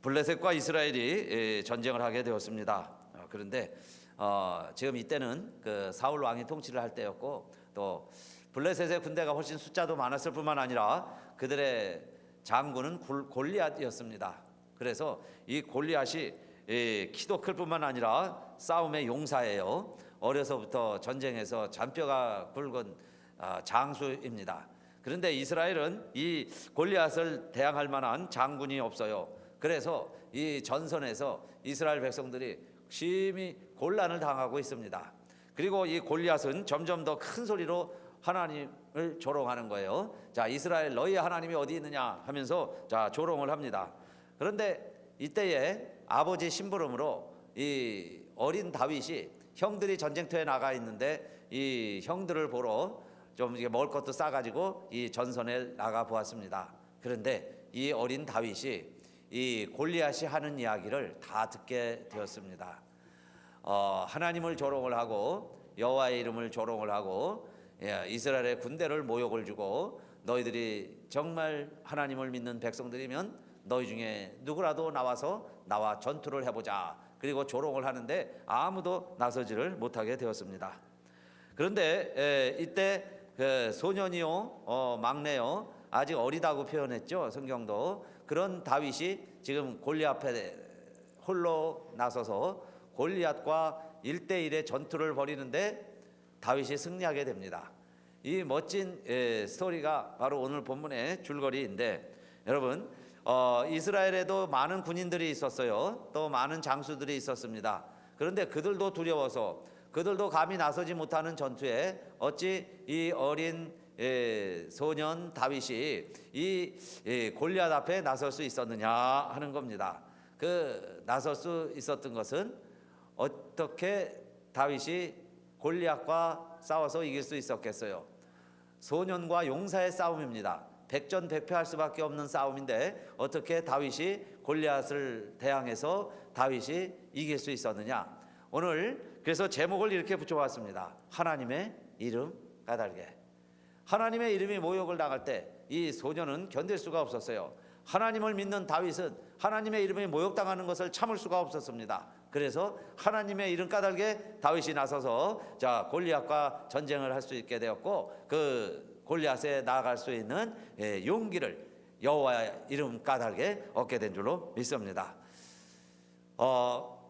블레셋과 이스라엘이 전쟁을 하게 되었습니다. 그런데 지금 이때는 그 사울 왕이 통치를 할 때였고, 또 블레셋의 군대가 훨씬 숫자도 많았을 뿐만 아니라 그들의 장군은 골리앗이었습니다. 그래서 이 골리앗이 키도 클 뿐만 아니라 싸움의 용사예요. 어려서부터 전쟁에서 잔뼈가 굵은 장수입니다. 그런데 이스라엘은 이 골리앗을 대항할 만한 장군이 없어요. 그래서 이 전선에서 이스라엘 백성들이 심히 곤란을 당하고 있습니다. 그리고 이 골리앗은 점점 더 큰 소리로 하나님을 조롱하는 거예요. 자, 이스라엘 너희의 하나님이 어디 있느냐 하면서 자, 조롱을 합니다. 그런데 이때에 아버지 심부름으로 이 어린 다윗이 형들이 전쟁터에 나가 있는데 이 형들을 보러 좀 먹을 것도 싸가지고 이 전선에 나가 보았습니다. 그런데 이 어린 다윗이 이 골리앗이 하는 이야기를 다 듣게 되었습니다. 하나님을 조롱을 하고 여호와의 이름을 조롱을 하고 이스라엘의 군대를 모욕을 주고, 너희들이 정말 하나님을 믿는 백성들이면 너희 중에 누구라도 나와서 나와 전투를 해보자, 그리고 조롱을 하는데 아무도 나서지를 못하게 되었습니다. 그런데 이때 그 소년이요, 막내요, 아직 어리다고 표현했죠, 성경도. 그런 다윗이 지금 골리앗 앞에 홀로 나서서 골리앗과 1대1의 전투를 벌이는데 다윗이 승리하게 됩니다. 이 멋진 스토리가 바로 오늘 본문의 줄거리인데, 여러분 이스라엘에도 많은 군인들이 있었어요. 또 많은 장수들이 있었습니다. 그런데 그들도 두려워서, 그들도 감히 나서지 못하는 전투에 어찌 이 어린 소년 다윗이 이 골리앗 앞에 나설 수 있었느냐 하는 겁니다. 그 나설 수 있었던 것은 어떻게 다윗이 골리앗과 싸워서 이길 수 있었겠어요? 소년과 용사의 싸움입니다. 백전백패할 수밖에 없는 싸움인데 어떻게 다윗이 골리앗을 대항해서 다윗이 이길 수 있었느냐? 오늘 그래서 제목을 이렇게 붙여봤습니다. 하나님의 이름 까닭에. 하나님의 이름이 모욕을 당할 때 이 소년은 견딜 수가 없었어요. 하나님을 믿는 다윗은 하나님의 이름이 모욕당하는 것을 참을 수가 없었습니다. 그래서 하나님의 이름 까닭에 다윗이 나서서 자, 골리앗과 전쟁을 할 수 있게 되었고, 그 골리앗에 나아갈 수 있는 용기를 여호와의 이름 까닭에 얻게 된 줄로 믿습니다.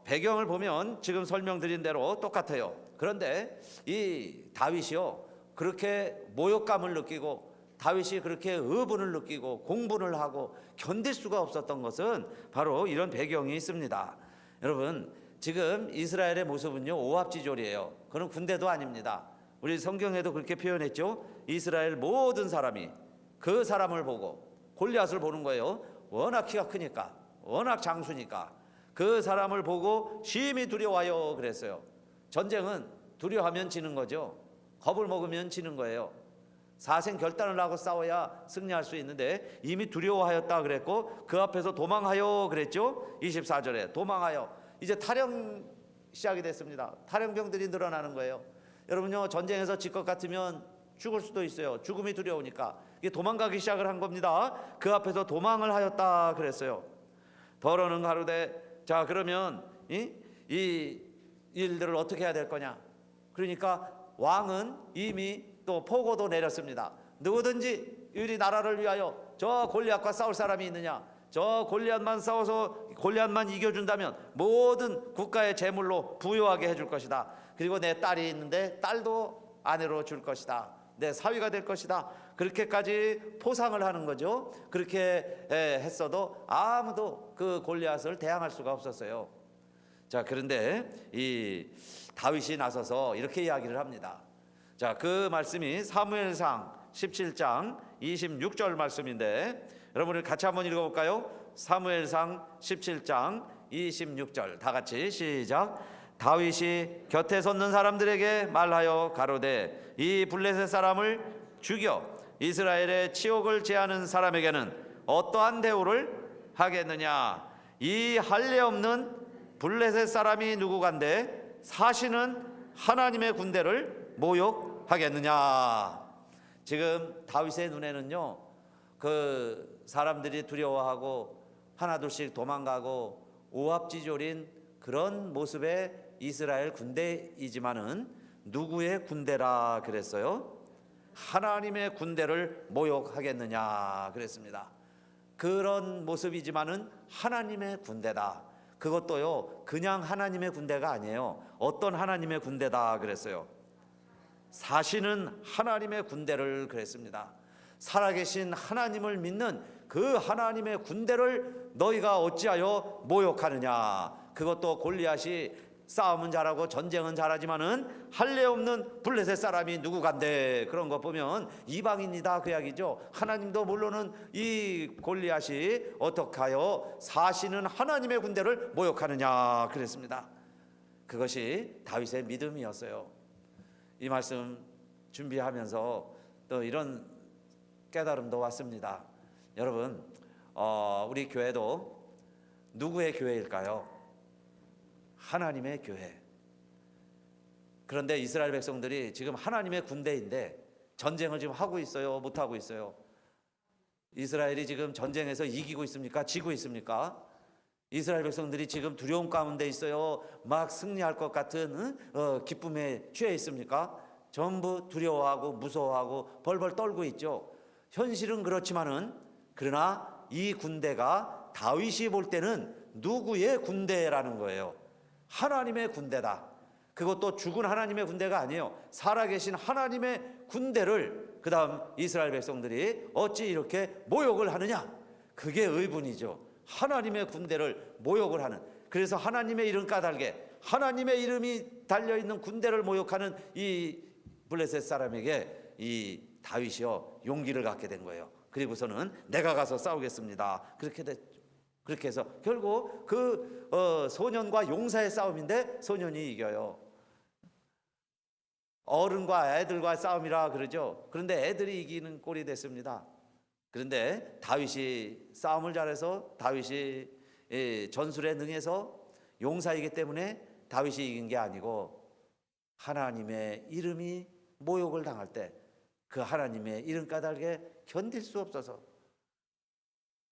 배경을 보면 지금 설명드린 대로 똑같아요. 그런데 이 다윗이요, 그렇게 모욕감을 느끼고 다윗이 그렇게 의분을 느끼고 공분을 하고 견딜 수가 없었던 것은 바로 이런 배경이 있습니다. 여러분, 지금 이스라엘의 모습은요, 오합지졸이에요. 그런 군대도 아닙니다. 우리 성경에도 그렇게 표현했죠. 이스라엘 모든 사람이 그 사람을 보고 골리앗을 보는 거예요. 워낙 키가 크니까, 워낙 장수니까 그 사람을 보고 심히 두려워하여 그랬어요. 전쟁은 두려워하면 지는 거죠. 겁을 먹으면 지는 거예요. 사생 결단을 하고 싸워야 승리할 수 있는데 이미 두려워하였다 그랬고, 그 앞에서 도망하여 그랬죠. 24절에 도망하여. 이제 탈영 시작이 됐습니다. 탈영병들이 늘어나는 거예요. 여러분요, 전쟁에서 질 것 같으면 죽을 수도 있어요. 죽음이 두려우니까. 이게 도망가기 시작을 한 겁니다. 그 앞에서 도망을 하였다 그랬어요. 더러는 가로되, 자, 그러면 이 일들을 어떻게 해야 될 거냐? 그러니까 왕은 이미 또 포고도 내렸습니다. 누구든지 우리 나라를 위하여 저 골리앗과 싸울 사람이 있느냐? 저 골리앗만 싸워서 골리앗만 이겨준다면 모든 국가의 재물로 부유하게 해줄 것이다. 그리고 내 딸이 있는데 딸도 아내로 줄 것이다. 내 사위가 될 것이다. 그렇게까지 포상을 하는 거죠. 그렇게 했어도 아무도 그 골리앗을 대항할 수가 없었어요. 자, 그런데 이 다윗이 나서서 이렇게 이야기를 합니다. 자, 그 말씀이 사무엘상 17장 26절 말씀인데, 여러분 우리 같이 한번 읽어볼까요? 사무엘상 17장 26절 다 같이 시작. 다윗이 곁에 섰는 사람들에게 말하여 가로되, 이 블레셋 사람을 죽여 이스라엘의 치욕을 제하는 사람에게는 어떠한 대우를 하겠느냐? 이 할례 없는 블레셋 사람이 누구간데 사시는 하나님의 군대를 모욕하겠느냐? 지금 다윗의 눈에는요, 그 사람들이 두려워하고 하나둘씩 도망가고 오합지졸인 그런 모습의 이스라엘 군대이지만은 누구의 군대라 그랬어요? 하나님의 군대를 모욕하겠느냐 그랬습니다. 그런 모습이지만은 하나님의 군대다. 그것도요 그냥 하나님의 군대가 아니에요. 어떤 하나님의 군대다 그랬어요? 사시는 하나님의 군대를 그랬습니다. 살아계신 하나님을 믿는 그 하나님의 군대를 너희가 어찌하여 모욕하느냐. 그것도 골리앗이 싸움은 잘하고 전쟁은 잘하지만은 할례 없는 블레셋 사람이 누구간데, 그런 거 보면 이방인이다 그 이야기죠. 하나님도 모르는 이 골리앗이 어떻게 하여 사시는 하나님의 군대를 모욕하느냐 그랬습니다. 그것이 다윗의 믿음이었어요. 이 말씀 준비하면서 또 이런 깨달음도 왔습니다. 여러분, 우리 교회도 누구의 교회일까요? 하나님의 교회. 그런데 이스라엘 백성들이 지금 하나님의 군대인데 전쟁을 지금 하고 있어요? 못하고 있어요? 이스라엘이 지금 전쟁에서 이기고 있습니까? 지고 있습니까? 이스라엘 백성들이 지금 두려움 가운데 있어요? 막 승리할 것 같은 기쁨에 취해 있습니까? 전부 두려워하고 무서워하고 벌벌 떨고 있죠. 현실은 그렇지만은, 그러나 이 군대가 다윗이 볼 때는 누구의 군대라는 거예요? 하나님의 군대다. 그것도 죽은 하나님의 군대가 아니에요. 살아계신 하나님의 군대를 그 다음 이스라엘 백성들이 어찌 이렇게 모욕을 하느냐. 그게 의문이죠. 하나님의 군대를 모욕을 하는, 그래서 하나님의 이름 까닭에 하나님의 이름이 달려있는 군대를 모욕하는 이 블레셋 사람에게 이 다윗이요 용기를 갖게 된 거예요. 그리고서는 내가 가서 싸우겠습니다. 그렇게 해서 결국 그 소년과 용사의 싸움인데 소년이 이겨요. 어른과 애들과 싸움이라 그러죠. 그런데 애들이 이기는 꼴이 됐습니다. 그런데 다윗이 싸움을 잘해서, 다윗이 전술에 능해서 용사이기 때문에 다윗이 이긴 게 아니고, 하나님의 이름이 모욕을 당할 때 그 하나님의 이름 까닭에 견딜 수 없어서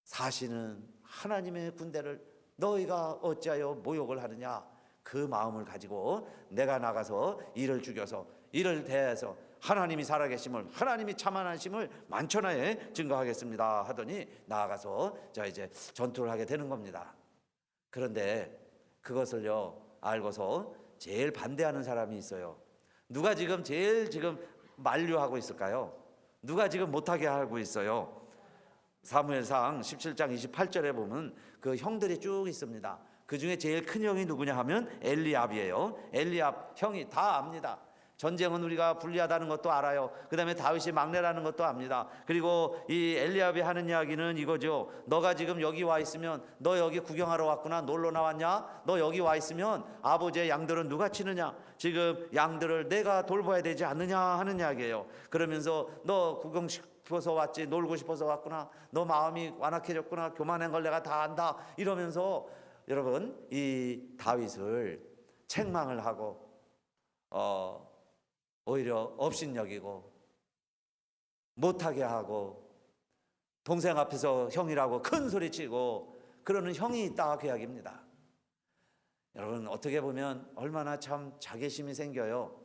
사시는 하나님의 군대를 너희가 어찌하여 모욕을 하느냐. 그 마음을 가지고 내가 나가서 이를 죽여서 이를 대해서 하나님이 살아계심을, 하나님이 참하심을 만천하에 증거하겠습니다 하더니 나아가서 자 이제 전투를 하게 되는 겁니다. 그런데 그것을요 알고서 제일 반대하는 사람이 있어요. 누가 지금 제일 지금 만류하고 있을까요? 누가 지금 못하게 하고 있어요? 사무엘상 17장 28절에 보면 그 형들이 쭉 있습니다. 그 중에 제일 큰 형이 누구냐 하면 엘리압이에요. 엘리압 형이 다 압니다. 전쟁은 우리가 불리하다는 것도 알아요. 그 다음에 다윗이 막내라는 것도 압니다. 그리고 이 엘리압이 하는 이야기는 이거죠. 너가 지금 여기 와 있으면, 너 여기 구경하러 왔구나, 놀러 나왔냐? 너 여기 와 있으면 아버지의 양들은 누가 치느냐? 지금 양들을 내가 돌봐야 되지 않느냐 하는 이야기예요. 그러면서 너 구경 싶어서 왔지, 놀고 싶어서 왔구나, 너 마음이 완악해졌구나, 교만한 걸 내가 다 안다 이러면서 여러분 이 다윗을 책망을 하고 오히려 업신여기고 못하게 하고 동생 앞에서 형이라고 큰 소리치고 그러는 형이 있다 그 이야기입니다. 여러분 어떻게 보면 얼마나 참 자괴심이 생겨요.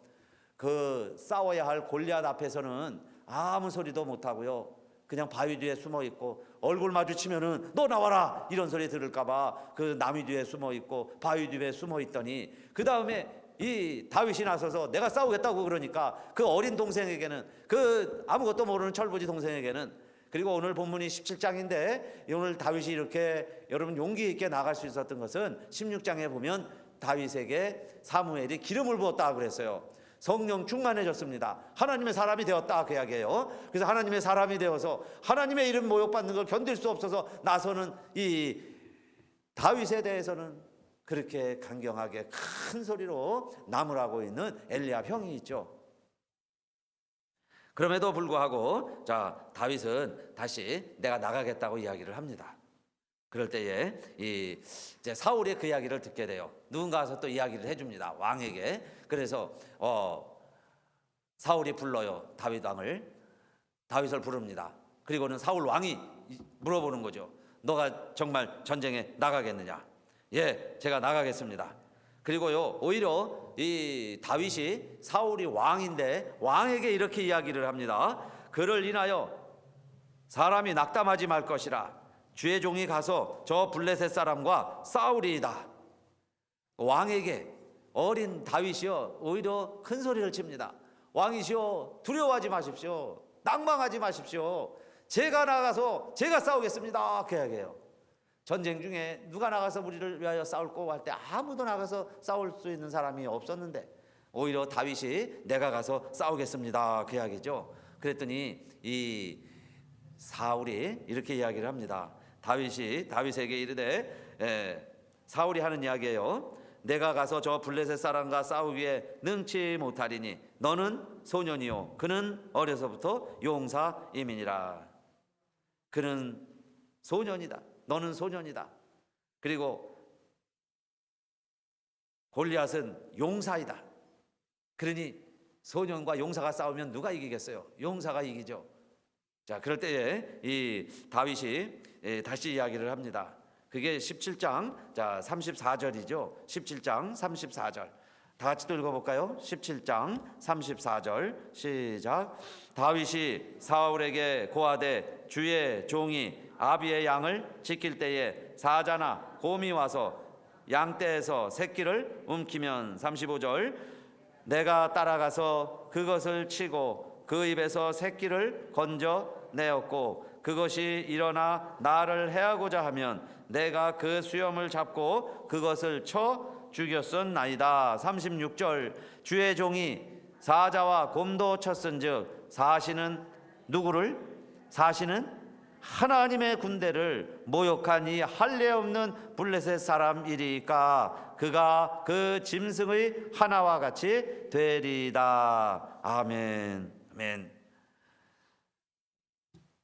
그 싸워야 할 골리앗 앞에서는 아무 소리도 못하고요, 그냥 바위 뒤에 숨어 있고 얼굴 마주치면은 너 나와라 이런 소리 들을까봐 그 나무 뒤에 숨어 있고 바위 뒤에 숨어 있더니, 그 다음에 이 다윗이 나서서 내가 싸우겠다고 그러니까 그 어린 동생에게는, 그 아무것도 모르는 철부지 동생에게는, 그리고 오늘 본문이 17장인데 오늘 다윗이 이렇게 여러분 용기 있게 나갈 수 있었던 것은 16장에 보면 다윗에게 사무엘이 기름을 부었다 그랬어요. 성령 충만해졌습니다. 하나님의 사람이 되었다 그 이야기예요. 그래서 하나님의 사람이 되어서 하나님의 이름 모욕받는 걸 견딜 수 없어서 나서는 이 다윗에 대해서는 그렇게 강경하게 큰 소리로 나무라고 있는 엘리압 형이 있죠. 그럼에도 불구하고 자 다윗은 다시 내가 나가겠다고 이야기를 합니다. 그럴 때에 이제 사울이 그 이야기를 듣게 돼요. 누군가 와서 또 이야기를 해줍니다, 왕에게. 그래서 사울이 불러요, 다윗 왕을. 다윗을 부릅니다. 그리고는 사울 왕이 물어보는 거죠. 너가 정말 전쟁에 나가겠느냐? 예, 제가 나가겠습니다. 그리고요, 오히려 이 다윗이 사울이 왕인데 왕에게 이렇게 이야기를 합니다. 그를 인하여 사람이 낙담하지 말 것이라. 주의 종이 가서 저 블레셋 사람과 싸우리이다. 왕에게 어린 다윗이요, 오히려 큰 소리를 칩니다. 왕이시여, 두려워하지 마십시오. 낭망하지 마십시오. 제가 나가서 제가 싸우겠습니다. 그 이야기예요. 전쟁 중에 누가 나가서 우리를 위하여 싸울고 할 때 아무도 나가서 싸울 수 있는 사람이 없었는데 오히려 다윗이 내가 가서 싸우겠습니다. 그 이야기죠. 그랬더니 이 사울이 이렇게 이야기를 합니다. 다윗이 다윗에게 이르되, 사울이 하는 이야기예요. 내가 가서 저 블레셋 사람과 싸우기에 능치 못하리니 너는 소년이요 그는 어려서부터 용사임이니라. 그는 소년이다. 너는 소년이다. 그리고 골리앗은 용사이다. 그러니 소년과 용사가 싸우면 누가 이기겠어요? 용사가 이기죠. 자, 그럴 때에 이 다윗이 다시 이야기를 합니다. 그게 17장 34절이죠. 17장 34절. 다 같이 또 읽어볼까요? 17장 34절 시작. 다윗이 사울에게 고하되 주의 종이 아비의 양을 지킬 때에 사자나 곰이 와서 양떼에서 새끼를 움키면 35절. 내가 따라가서 그것을 치고 그 입에서 새끼를 건져내었고 그것이 일어나 나를 해하고자 하면 내가 그 수염을 잡고 그것을 쳐 죽였었나이다. 36절. 주의 종이 사자와 곰도 쳤은즉 사시는 누구를? 사시는 하나님의 군대를 모욕한 이 할례 없는 블레셋 사람이리까 그가 그 짐승의 하나와 같이 되리다. 아멘. 아멘.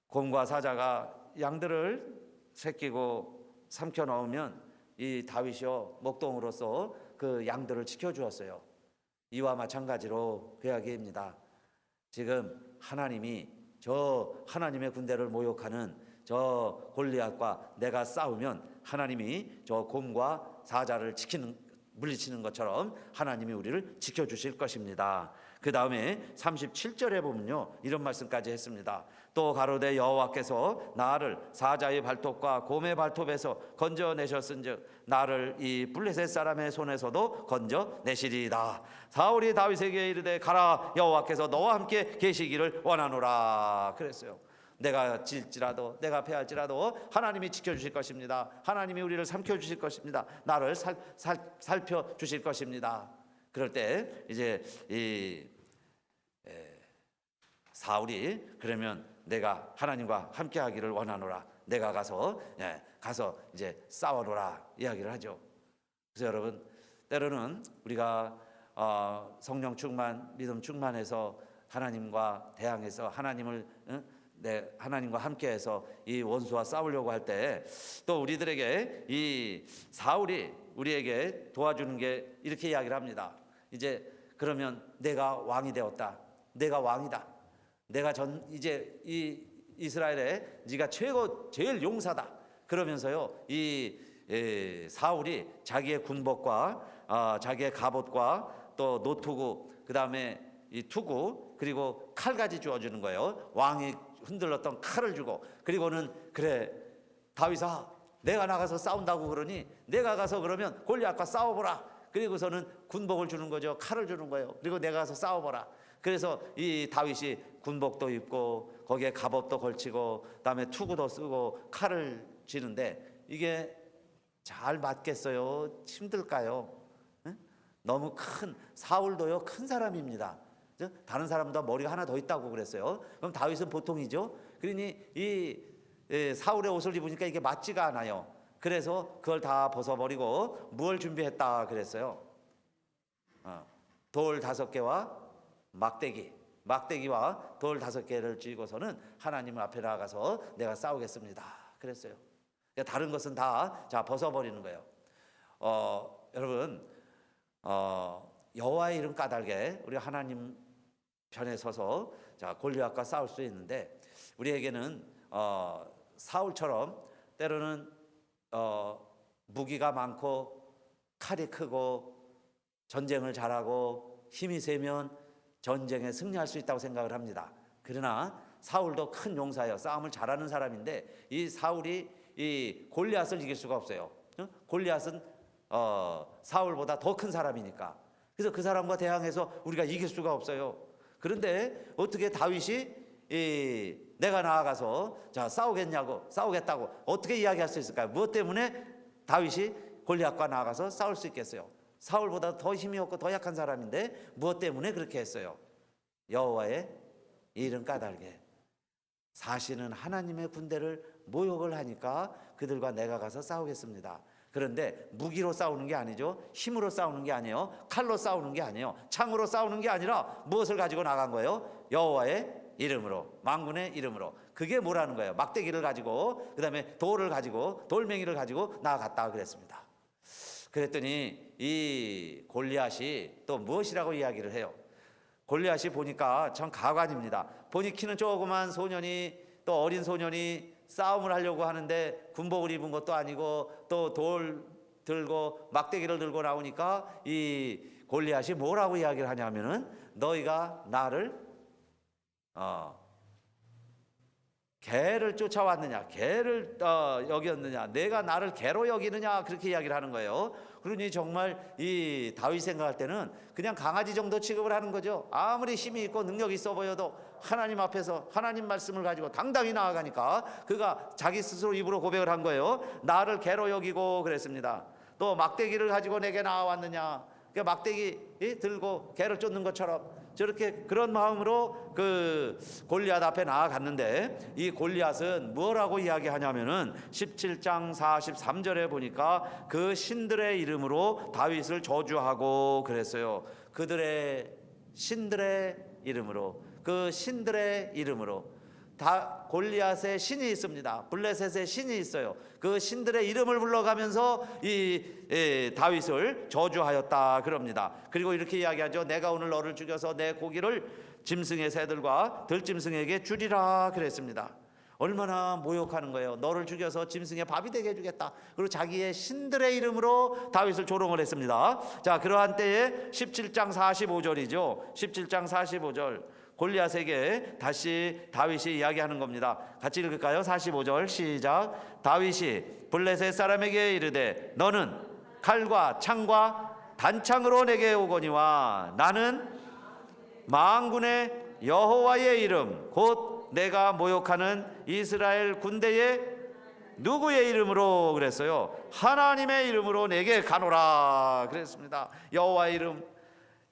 곰과 사자가 양들을 새끼고 삼켜 넣으면 이 다윗이요 목동으로서 그 양들을 지켜주었어요. 이와 마찬가지로 그 이야기입니다. 지금 하나님이 저 하나님의 군대를 모욕하는 저 골리앗과 내가 싸우면 하나님이 저 곰과 사자를 물리치는 것처럼 하나님이 우리를 지켜주실 것입니다. 그 다음에 37절에 보면요 이런 말씀까지 했습니다. 또 가로되 여호와께서 나를 사자의 발톱과 곰의 발톱에서 건져내셨은즉 나를 이 블레셋 사람의 손에서도 건져내시리이다. 사울이 다윗에게 이르되 가라 여호와께서 너와 함께 계시기를 원하노라 그랬어요. 내가 질지라도 내가 패할지라도 하나님이 지켜주실 것입니다. 하나님이 우리를 삼켜주실 것입니다. 나를 살펴주실 것입니다. 그럴 때 이제 이 사울이 그러면 내가 하나님과 함께하기를 원하노라. 내가 가서 이제 싸워노라 이야기를 하죠. 그래서 여러분 때로는 우리가 성령 충만, 믿음 충만해서 하나님과 대항해서 하나님과 함께해서 이 원수와 싸우려고 할 때 또 우리들에게 이 사울이 우리에게 도와주는 게 이렇게 이야기를 합니다. 이제 그러면 내가 왕이 되었다. 내가 왕이다. 내가 이제 이 이스라엘에 네가 제일 용사다. 그러면서요 이 사울이 자기의 군복과 자기의 갑옷과 또 노투구 그 다음에 이 투구 그리고 칼까지 주어주는 거예요. 왕이 흔들렀던 칼을 주고 그리고는 그래 다윗아 내가 나가서 싸운다고 그러니 내가 가서 그러면 골리앗과 싸워보라. 그리고서는 군복을 주는 거죠. 칼을 주는 거예요. 그리고 내가 가서 싸워보라. 그래서 이 다윗이 군복도 입고 거기에 갑옷도 걸치고 그다음에 투구도 쓰고 칼을 쥐는데 이게 잘 맞겠어요? 힘들까요? 응? 너무 사울도요 큰 사람입니다. 다른 사람보다 머리가 하나 더 있다고 그랬어요. 그럼 다윗은 보통이죠. 그러니 이 사울의 옷을 입으니까 이게 맞지가 않아요. 그래서 그걸 다 벗어버리고 뭘 준비했다 그랬어요? 돌 5개와 막대기와 돌 5개를 쥐고서는 하나님 앞에 나가서 내가 싸우겠습니다 그랬어요. 다른 것은 다 벗어버리는 거예요. 여러분 여호와의 이름 까닭에 우리가 하나님 편에 서서 골리앗과 싸울 수 있는데 우리에게는 사울처럼 때로는 무기가 많고 칼이 크고 전쟁을 잘하고 힘이 세면 전쟁에 승리할 수 있다고 생각을 합니다. 그러나 사울도 큰 용사예요. 싸움을 잘하는 사람인데 이 사울이 이 골리앗을 이길 수가 없어요. 골리앗은 사울보다 더 큰 사람이니까. 그래서 그 사람과 대항해서 우리가 이길 수가 없어요. 그런데 어떻게 다윗이 내가 나아가서 자 싸우겠다고 어떻게 이야기할 수 있을까요? 무엇 때문에 다윗이 골리앗과 나아가서 싸울 수 있겠어요? 사울보다 더 힘이 없고 더 약한 사람인데 무엇 때문에 그렇게 했어요? 여호와의 이름 까닭에. 사실은 하나님의 군대를 모욕을 하니까 그들과 내가 가서 싸우겠습니다. 그런데 무기로 싸우는 게 아니죠. 힘으로 싸우는 게 아니에요. 칼로 싸우는 게 아니에요. 창으로 싸우는 게 아니라 무엇을 가지고 나간 거예요? 여호와의 이름으로, 만군의 이름으로. 그게 뭐라는 거예요? 막대기를 가지고, 그 다음에 돌을 가지고, 돌멩이를 가지고 나아갔다 그랬습니다. 그랬더니 이 골리앗이 또 무엇이라고 이야기를 해요? 골리앗이 보니까 참 가관입니다. 보니 키는 조그만 소년이, 또 어린 소년이 싸움을 하려고 하는데 군복을 입은 것도 아니고 또 돌 들고 막대기를 들고 나오니까 이 골리앗이 뭐라고 이야기를 하냐면은 너희가 나를 개를 쫓아왔느냐, 개를 여겼느냐, 내가 나를 개로 여기느냐, 그렇게 이야기를 하는 거예요. 그러니 정말 이 다윗 생각할 때는 그냥 강아지 정도 취급을 하는 거죠. 아무리 힘이 있고 능력이 있어 보여도 하나님 앞에서 하나님 말씀을 가지고 당당히 나아가니까 그가 자기 스스로 입으로 고백을 한 거예요. 나를 개로 여기고 그랬습니다. 또 막대기를 가지고 내게 나와왔느냐, 그러니까 막대기 들고 개를 쫓는 것처럼 저렇게 그런 마음으로 그 골리앗 앞에 나아갔는데 이 골리앗은 뭐라고 이야기하냐면은 17장 43절에 보니까 그 신들의 이름으로 다윗을 저주하고 그랬어요. 그들의 신들의 이름으로, 그 신들의 이름으로. 다 골리앗의 신이 있습니다. 블레셋의 신이 있어요. 그 신들의 이름을 불러가면서 이 다윗을 저주하였다 그럽니다. 그리고 이렇게 이야기하죠. 내가 오늘 너를 죽여서 내 고기를 짐승의 새들과 들짐승에게 주리라 그랬습니다. 얼마나 모욕하는 거예요. 너를 죽여서 짐승의 밥이 되게 해주겠다. 그리고 자기의 신들의 이름으로 다윗을 조롱을 했습니다. 자, 그러한 때에 17장 45절이죠. 17장 45절. 골리앗에게 다시 다윗이 이야기하는 겁니다. 같이 읽을까요? 45절 시작. 다윗이 블레셋 사람에게 이르되 너는 칼과 창과 단창으로 내게 오거니와 나는 만군의 여호와의 이름 곧 내가 모욕하는 이스라엘 군대의 누구의 이름으로 그랬어요? 하나님의 이름으로 내게 가노라 그랬습니다. 여호와의 이름,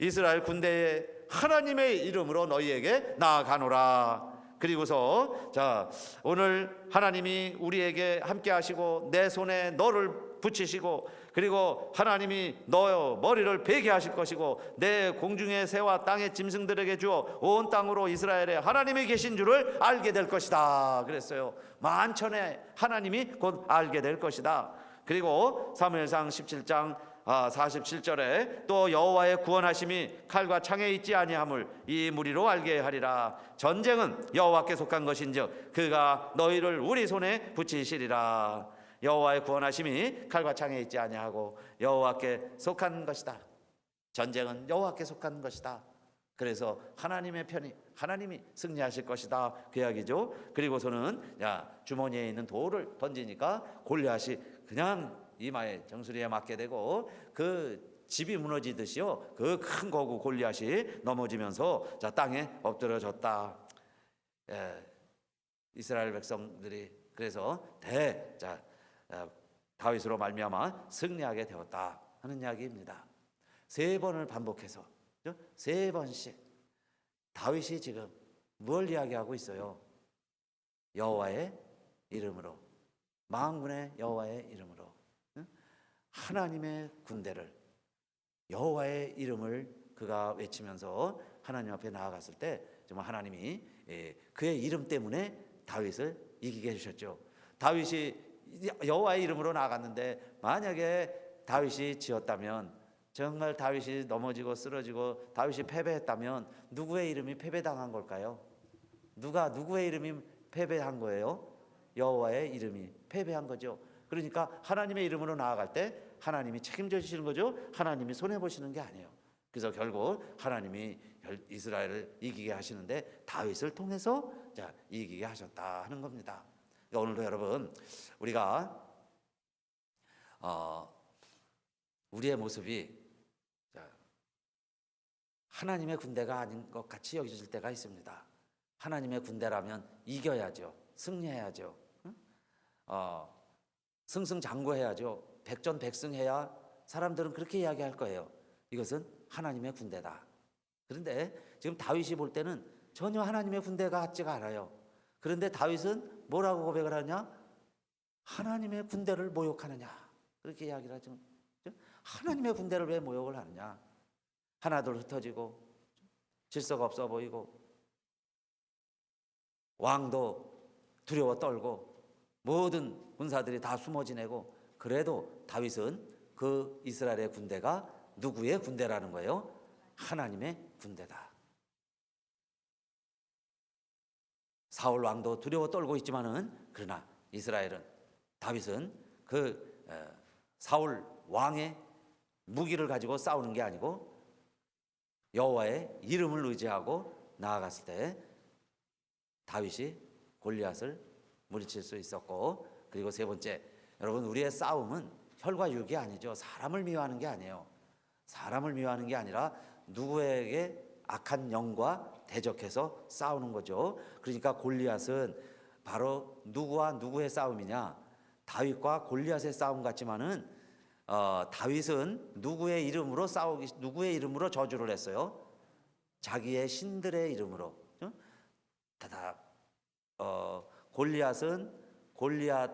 이스라엘 군대의 하나님의 이름으로 너희에게 나아가노라. 그리고서 자, 오늘 하나님이 우리에게 함께 하시고 내 손에 너를 붙이시고 그리고 하나님이 너 머리를 베게 하실 것이고 내 공중의 새와 땅의 짐승들에게 주어 온 땅으로 이스라엘에 하나님이 계신 줄을 알게 될 것이다 그랬어요. 만천의 하나님이 곧 알게 될 것이다. 그리고 사무엘상 17장 47절에 또 여호와의 구원하심이 칼과 창에 있지 아니함을 이 무리로 알게 하리라. 전쟁은 여호와께 속한 것인즉 그가 너희를 우리 손에 붙이시리라. 여호와의 구원하심이 칼과 창에 있지 아니하고 여호와께 속한 것이다. 전쟁은 여호와께 속한 것이다. 그래서 하나님의 편이 하나님이 승리하실 것이다 그 이야기죠. 그리고서는 주머니에 있는 돌을 던지니까 골리앗이 그냥 이마에 정수리에 맞게 되고 그 집이 무너지듯이요 그 큰 거구 골리앗이 넘어지면서 자 땅에 엎드려졌다. 이스라엘 백성들이 그래서 다윗으로 말미암아 승리하게 되었다 하는 이야기입니다. 3번을 반복해서 3번씩 다윗이 지금 뭘 이야기하고 있어요? 여호와의 이름으로, 만군의 여호와의 이름으로, 하나님의 군대를, 여호와의 이름을 그가 외치면서 하나님 앞에 나아갔을 때 정말 하나님이 그의 이름 때문에 다윗을 이기게 해주셨죠. 다윗이 여호와의 이름으로 나아갔는데 만약에 다윗이 지었다면, 정말 다윗이 넘어지고 쓰러지고 다윗이 패배했다면 누구의 이름이 패배당한 걸까요? 누구의 이름이 패배한 거예요? 여호와의 이름이 패배한 거죠. 그러니까 하나님의 이름으로 나아갈 때 하나님이 책임져 주시는 거죠. 하나님이 손해 보시는 게 아니에요. 그래서 결국 하나님이 이스라엘을 이기게 하시는데 다윗을 통해서 이기게 하셨다 하는 겁니다. 그러니까 오늘도 여러분 우리가 우리의 모습이 하나님의 군대가 아닌 것 같이 여겨질 때가 있습니다. 하나님의 군대라면 이겨야죠. 승리해야죠. 승승장구해야죠. 백전백승해야 사람들은 그렇게 이야기할 거예요. 이것은 하나님의 군대다. 그런데 지금 다윗이 볼 때는 전혀 하나님의 군대가 같지가 않아요. 그런데 다윗은 뭐라고 고백을 하냐? 하나님의 군대를 모욕하느냐, 그렇게 이야기를 하죠. 하나님의 군대를 왜 모욕을 하느냐? 하나둘 흩어지고 질서가 없어 보이고 왕도 두려워 떨고 모든 군사들이 다 숨어 지내고, 그래도 다윗은 그 이스라엘의 군대가 누구의 군대라는 거예요? 하나님의 군대다. 사울 왕도 두려워 떨고 있지만은 그러나 이스라엘은, 다윗은 그 사울 왕의 무기를 가지고 싸우는 게 아니고 여호와의 이름을 의지하고 나아갔을 때 다윗이 골리앗을 물리칠 수 있었고, 그리고 세 번째, 여러분 우리의 싸움은 혈과 육이 아니죠. 사람을 미워하는 게 아니에요. 사람을 미워하는 게 아니라 누구에게 악한 영과 대적해서 싸우는 거죠. 그러니까 골리앗은 바로 누구와 누구의 싸움이냐? 다윗과 골리앗의 싸움 같지만은 다윗은 누구의 이름으로 누구의 이름으로 저주를 했어요? 자기의 신들의 이름으로. 골리앗은 골리앗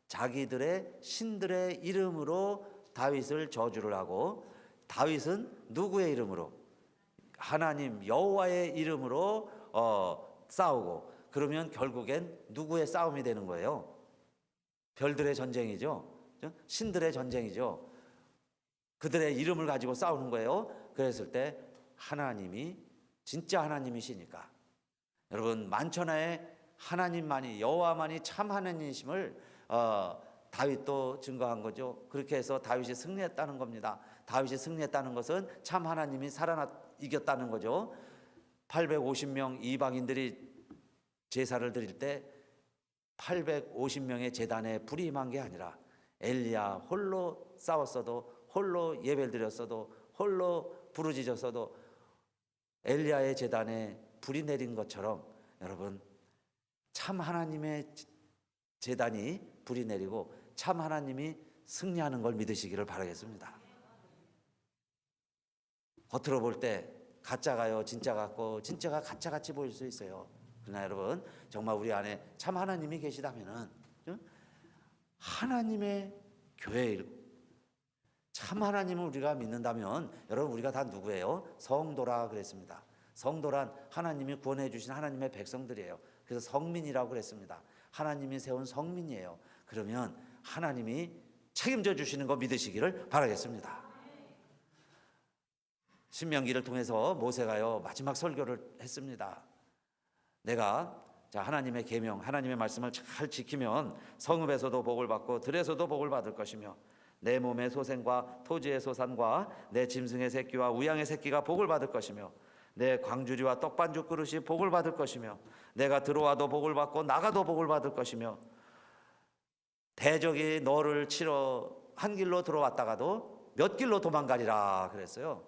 자기들의 신들의 이름으로 다윗을 저주를 하고, 다윗은 누구의 이름으로? 하나님 여호와의 이름으로 싸우고, 그러면 결국엔 누구의 싸움이 되는 거예요? 별들의 전쟁이죠. 신들의 전쟁이죠. 그들의 이름을 가지고 싸우는 거예요. 그랬을 때 하나님이 진짜 하나님이시니까, 여러분 만천하에 하나님만이, 여호와만이 참 하나님이심을 다윗도 증거한 거죠. 그렇게 해서 다윗이 승리했다는 겁니다. 다윗이 승리했다는 것은 참 하나님이 이겼다는 거죠. 850명 이방인들이 제사를 드릴 때 850명의 제단에 불이 임한 게 아니라 엘리야 홀로 싸웠어도, 홀로 예배를 드렸어도, 홀로 부르짖었어도 엘리야의 제단에 불이 내린 것처럼 여러분 참 하나님의 제단이 불이 내리고 참 하나님이 승리하는 걸 믿으시기를 바라겠습니다. 겉으로 볼 때 가짜가요 진짜 같고 진짜가 가짜같이 보일 수 있어요. 그러나 여러분 정말 우리 안에 참 하나님이 계시다면은 하나님의 교회일, 참 하나님을 우리가 믿는다면 여러분 우리가 다 누구예요? 성도라 그랬습니다. 성도란 하나님이 구원해 주신 하나님의 백성들이에요. 그래서 성민이라고 그랬습니다. 하나님이 세운 성민이에요. 그러면 하나님이 책임져 주시는 거 믿으시기를 바라겠습니다. 신명기를 통해서 모세가요 마지막 설교를 했습니다. 내가 하나님의 계명, 하나님의 말씀을 잘 지키면 성읍에서도 복을 받고 들에서도 복을 받을 것이며, 내 몸의 소생과 토지의 소산과 내 짐승의 새끼와 우양의 새끼가 복을 받을 것이며, 내 광주리와 떡반죽 그릇이 복을 받을 것이며, 내가 들어와도 복을 받고 나가도 복을 받을 것이며, 대적이 너를 치러 한 길로 들어왔다가도 몇 길로 도망가리라 그랬어요.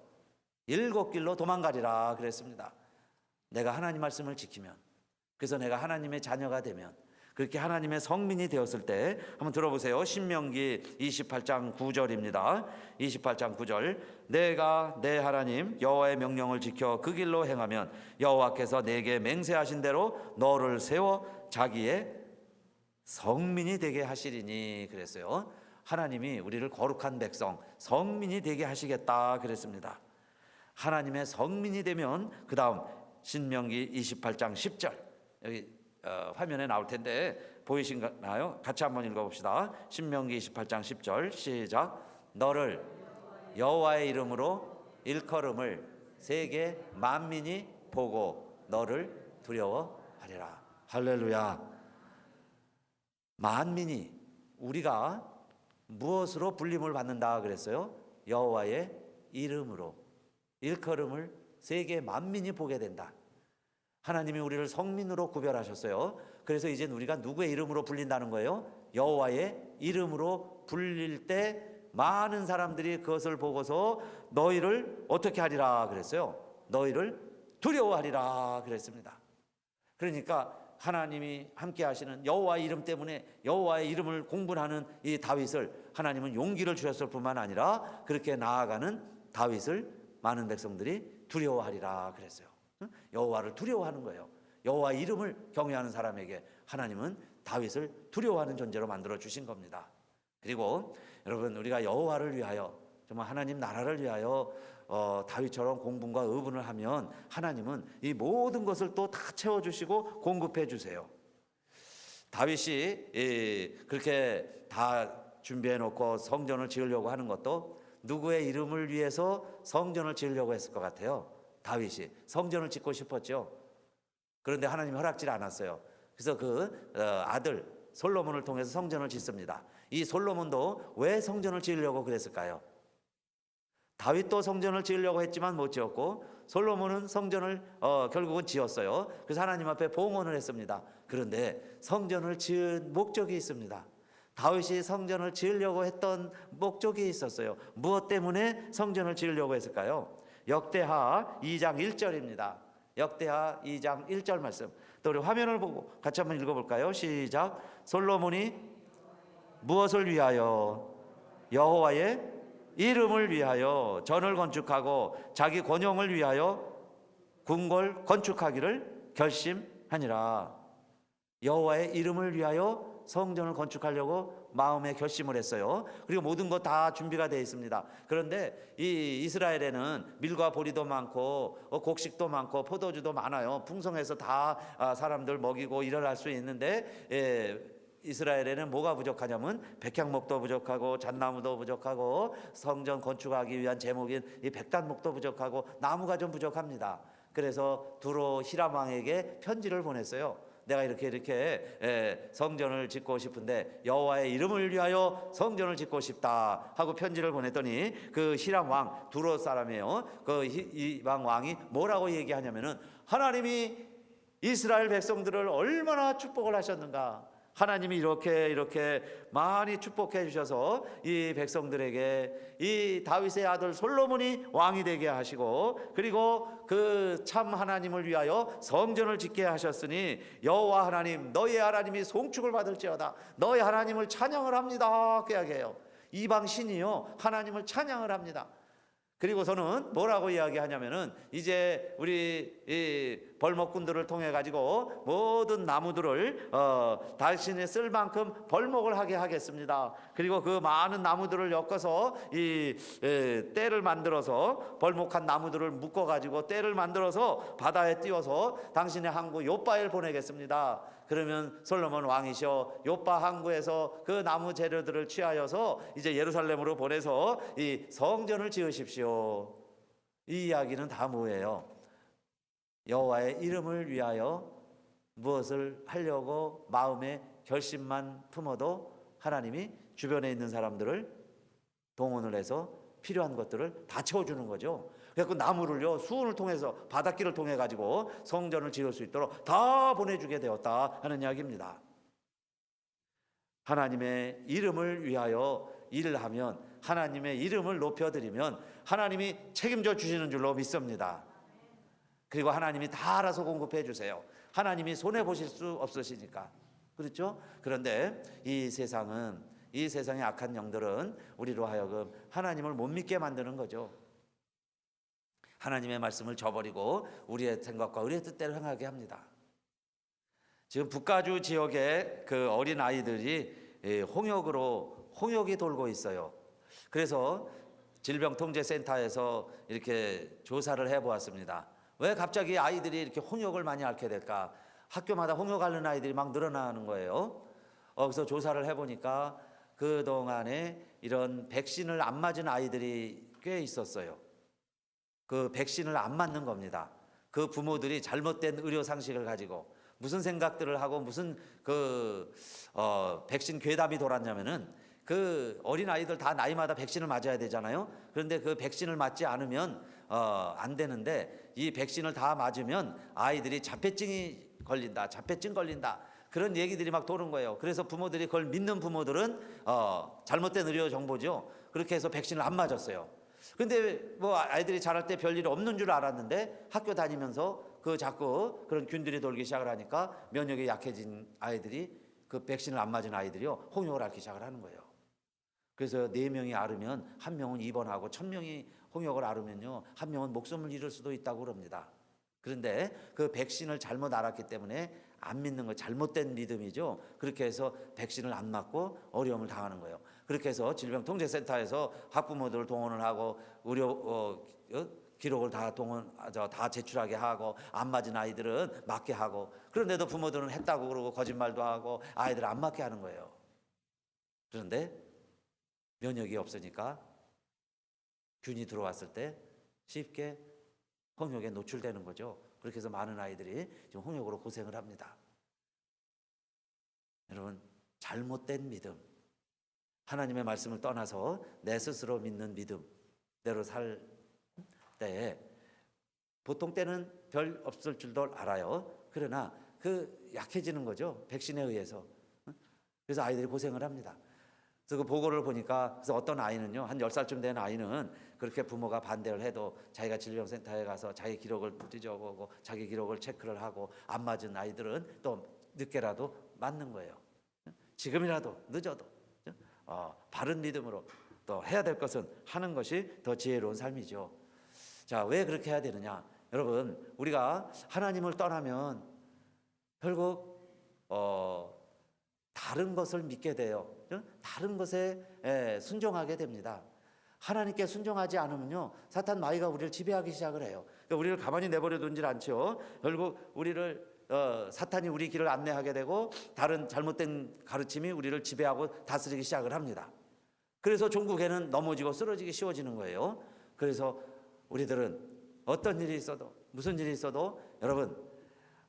7길로 도망가리라 그랬습니다. 내가 하나님 말씀을 지키면, 그래서 내가 하나님의 자녀가 되면, 그렇게 하나님의 성민이 되었을 때 한번 들어보세요. 신명기 28장 9절입니다. 28장 9절. 내가 내 하나님 여호와의 명령을 지켜 그 길로 행하면 여호와께서 내게 맹세하신 대로 너를 세워 자기의 성민이 되게 하시리니 그랬어요. 하나님이 우리를 거룩한 백성, 성민이 되게 하시겠다 그랬습니다. 하나님의 성민이 되면 그 다음 신명기 28장 10절, 여기 화면에 나올 텐데 보이신가요? 같이 한번 읽어봅시다. 신명기 28장 10절 시작. 너를 여호와의 이름으로 일컬음을 세계 만민이 보고 너를 두려워하리라. 할렐루야. 만민이 우리가 무엇으로 불림을 받는다 그랬어요? 여호와의 이름으로. 일컬음을 세계 만민이 보게 된다. 하나님이 우리를 성민으로 구별하셨어요. 그래서 이제 우리가 누구의 이름으로 불린다는 거예요? 여호와의 이름으로 불릴 때 많은 사람들이 그것을 보고서 너희를 어떻게 하리라 그랬어요? 너희를 두려워하리라 그랬습니다. 그러니까 하나님이 함께 하시는 여호와의 이름 때문에 여호와의 이름을 공분하는 이 다윗을 하나님은 용기를 주셨을 뿐만 아니라 그렇게 나아가는 다윗을 많은 백성들이 두려워하리라 그랬어요. 여호와를 두려워하는 거예요. 여호와의 이름을 경외하는 사람에게 하나님은 다윗을 두려워하는 존재로 만들어 주신 겁니다. 그리고 여러분, 우리가 여호와를 위하여, 정말 하나님 나라를 위하여 다윗처럼 공분과 의분을 하면 하나님은 이 모든 것을 또 다 채워주시고 공급해 주세요. 다윗이 그렇게 다 준비해 놓고 성전을 지으려고 하는 것도 누구의 이름을 위해서 성전을 지으려고 했을 것 같아요? 다윗이 성전을 짓고 싶었죠. 그런데 하나님이 허락지 않았어요. 그래서 그 아들 솔로몬을 통해서 성전을 짓습니다. 이 솔로몬도 왜 성전을 지으려고 그랬을까요? 다윗도 성전을 지으려고 했지만 못 지었고 솔로몬은 성전을 결국은 지었어요. 그래서 하나님 앞에 봉헌을 했습니다. 그런데 성전을 지은 목적이 있습니다. 다윗이 성전을 지으려고 했던 목적이 있었어요. 무엇 때문에 성전을 지으려고 했을까요? 역대하 2장 1절입니다. 역대하 2장 1절 말씀. 또 우리 화면을 보고 같이 한번 읽어볼까요? 시작. 솔로몬이 무엇을 위하여? 여호와의 이름을 위하여 전을 건축하고 자기 권용을 위하여 궁궐 건축하기를 결심하니라. 여호와의 이름을 위하여 성전을 건축하려고 마음에 결심을 했어요. 그리고 모든 것 다 준비가 되어 있습니다. 그런데 이 이스라엘에는 밀과 보리도 많고 곡식도 많고 포도주도 많아요. 풍성해서 다 사람들 먹이고 일을 할 수 있는데 이스라엘에는 뭐가 부족하냐면 백향목도 부족하고 잣나무도 부족하고 성전 건축하기 위한 제목인 이 백단목도 부족하고 나무가 좀 부족합니다. 그래서 두로 히람 왕에게 편지를 보냈어요. 내가 이렇게 성전을 짓고 싶은데 여호와의 이름을 위하여 성전을 짓고 싶다 하고 편지를 보냈더니 그 히람 왕 두로 사람이에요. 그 이방 왕이 뭐라고 얘기하냐면은 하나님이 이스라엘 백성들을 얼마나 축복을 하셨는가. 하나님이 이렇게 많이 축복해 주셔서 이 백성들에게 이 다윗의 아들 솔로몬이 왕이 되게 하시고 그리고 그 참 하나님을 위하여 성전을 짓게 하셨으니 여호와 하나님 너희 하나님이 송축을 받을지어다. 너희 하나님을 찬양을 합니다. 그 이야기해요. 이방 신이요 하나님을 찬양을 합니다. 그리고서는 뭐라고 이야기하냐면은 이제 우리 이 벌목꾼들을 통해 가지고 모든 나무들을 당신이 쓸 만큼 벌목을 하게 하겠습니다. 그리고 그 많은 나무들을 엮어서 이 떼를 만들어서 벌목한 나무들을 묶어 가지고 떼를 만들어서 바다에 띄워서 당신의 항구 요바엘 보내겠습니다. 그러면 솔로몬 왕이시여 요바 항구에서 그 나무 재료들을 취하여서 이제 예루살렘으로 보내서 이 성전을 지으십시오. 이 이야기는 다 뭐예요? 여호와의 이름을 위하여 무엇을 하려고 마음의 결심만 품어도 하나님이 주변에 있는 사람들을 동원을 해서 필요한 것들을 다 채워주는 거죠. 그래서 나무를요 수온을 통해서 바닷길을 통해 가지고 성전을 지을 수 있도록 다 보내주게 되었다 하는 이야기입니다. 하나님의 이름을 위하여 일을 하면 하나님의 이름을 높여드리면 하나님이 책임져 주시는 줄로 믿습니다. 그리고 하나님이 다 알아서 공급해 주세요. 하나님이 손해 보실 수 없으시니까. 그렇죠? 그런데 이 세상의 악한 영들은 우리로 하여금 하나님을 못 믿게 만드는 거죠. 하나님의 말씀을 저버리고 우리의 생각과 우리의 뜻대로 행하게 합니다. 지금 북가주 지역에 그 어린 아이들이 홍역이 돌고 있어요. 그래서 질병통제센터에서 이렇게 조사를 해보았습니다. 왜 갑자기 아이들이 이렇게 홍역을 많이 앓게 될까? 학교마다 홍역 앓는 아이들이 막 늘어나는 거예요. 그래서 조사를 해보니까 그동안에 이런 백신을 안 맞은 아이들이 꽤 있었어요. 그 백신을 안 맞는 겁니다. 그 부모들이 잘못된 의료 상식을 가지고 무슨 생각들을 하고 무슨 백신 괴담이 돌았냐면은 그 어린 아이들 다 나이마다 백신을 맞아야 되잖아요. 그런데 그 백신을 맞지 않으면 안 되는데 이 백신을 다 맞으면 아이들이 자폐증이 걸린다, 자폐증 걸린다. 그런 얘기들이 막 도는 거예요. 그래서 부모들이 그걸 믿는 부모들은 잘못된 의료 정보죠. 그렇게 해서 백신을 안 맞았어요. 근데 뭐 아이들이 자랄 때 별일 없는 줄 알았는데 학교 다니면서 자꾸 그런 균들이 돌기 시작을 하니까 면역이 약해진 아이들이 그 백신을 안 맞은 아이들이요 홍역을 앓기 시작을 하는 거예요. 그래서 4명이 앓으면 1명은 입원하고 1000명이 홍역을 앓으면요 1명은 목숨을 잃을 수도 있다고 그럽니다. 그런데 그 백신을 잘못 알았기 때문에 안 믿는 거 잘못된 믿음이죠. 그렇게 해서 백신을 안 맞고 어려움을 당하는 거예요. 그렇게 해서 질병통제센터에서 학부모들을 동원을 하고 의료 기록을 다 제출하게 하고 안 맞은 아이들은 맞게 하고 그런데도 부모들은 했다고 그러고 거짓말도 하고 아이들 안 맞게 하는 거예요. 그런데 면역이 없으니까 균이 들어왔을 때 쉽게 홍역에 노출되는 거죠. 그렇게 해서 많은 아이들이 지금 홍역으로 고생을 합니다. 여러분, 잘못된 믿음, 하나님의 말씀을 떠나서 내 스스로 믿는 믿음대로 살 때 보통 때는 별 없을 줄도 알아요. 그러나 약해지는 거죠. 백신에 의해서. 그래서 아이들이 고생을 합니다. 그래서 그 보고를 보니까 그래서 어떤 아이는요 한 10살쯤 된 아이는 그렇게 부모가 반대를 해도 자기가 질병센터에 가서 자기 기록을 뒤져보고 자기 기록을 체크를 하고 안 맞은 아이들은 또 늦게라도 맞는 거예요. 지금이라도 늦어도 바른 믿음으로 또 해야 될 것은 하는 것이 더 지혜로운 삶이죠. 자, 왜 그렇게 해야 되느냐? 여러분, 우리가 하나님을 떠나면 결국 다른 것을 믿게 돼요. 다른 것에 순종하게 됩니다. 하나님께 순종하지 않으면요 사탄 마귀가 우리를 지배하기 시작을 해요. 그러니까 우리를 가만히 내버려 두질 않죠. 결국 우리를 사탄이 우리 길을 안내하게 되고 다른 잘못된 가르침이 우리를 지배하고 다스리기 시작을 합니다. 그래서 종국에는 넘어지고 쓰러지기 쉬워지는 거예요. 그래서 우리들은 어떤 일이 있어도 무슨 일이 있어도 여러분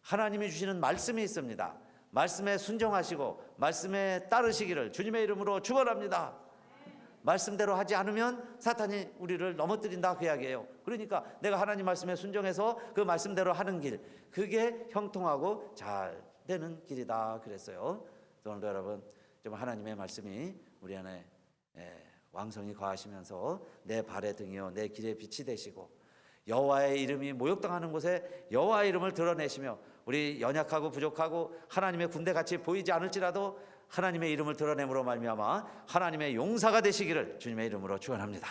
하나님이 주시는 말씀이 있습니다. 말씀에 순종하시고 말씀에 따르시기를 주님의 이름으로 축원합니다. 말씀대로 하지 않으면 사탄이 우리를 넘어뜨린다 그 이야기예요. 그러니까 내가 하나님 말씀에 순종해서 그 말씀대로 하는 길, 그게 형통하고 잘 되는 길이다 그랬어요. 오늘도 여러분 좀 하나님의 말씀이 우리 안에 왕성히 거하시면서 내 발의 등이요 내 길의 빛이 되시고 여호와의 이름이 모욕당하는 곳에 여호와의 이름을 드러내시며 우리 연약하고 부족하고 하나님의 군대같이 보이지 않을지라도 하나님의 이름을 드러냄으로 말미암아 하나님의 용사가 되시기를 주님의 이름으로 축원합니다.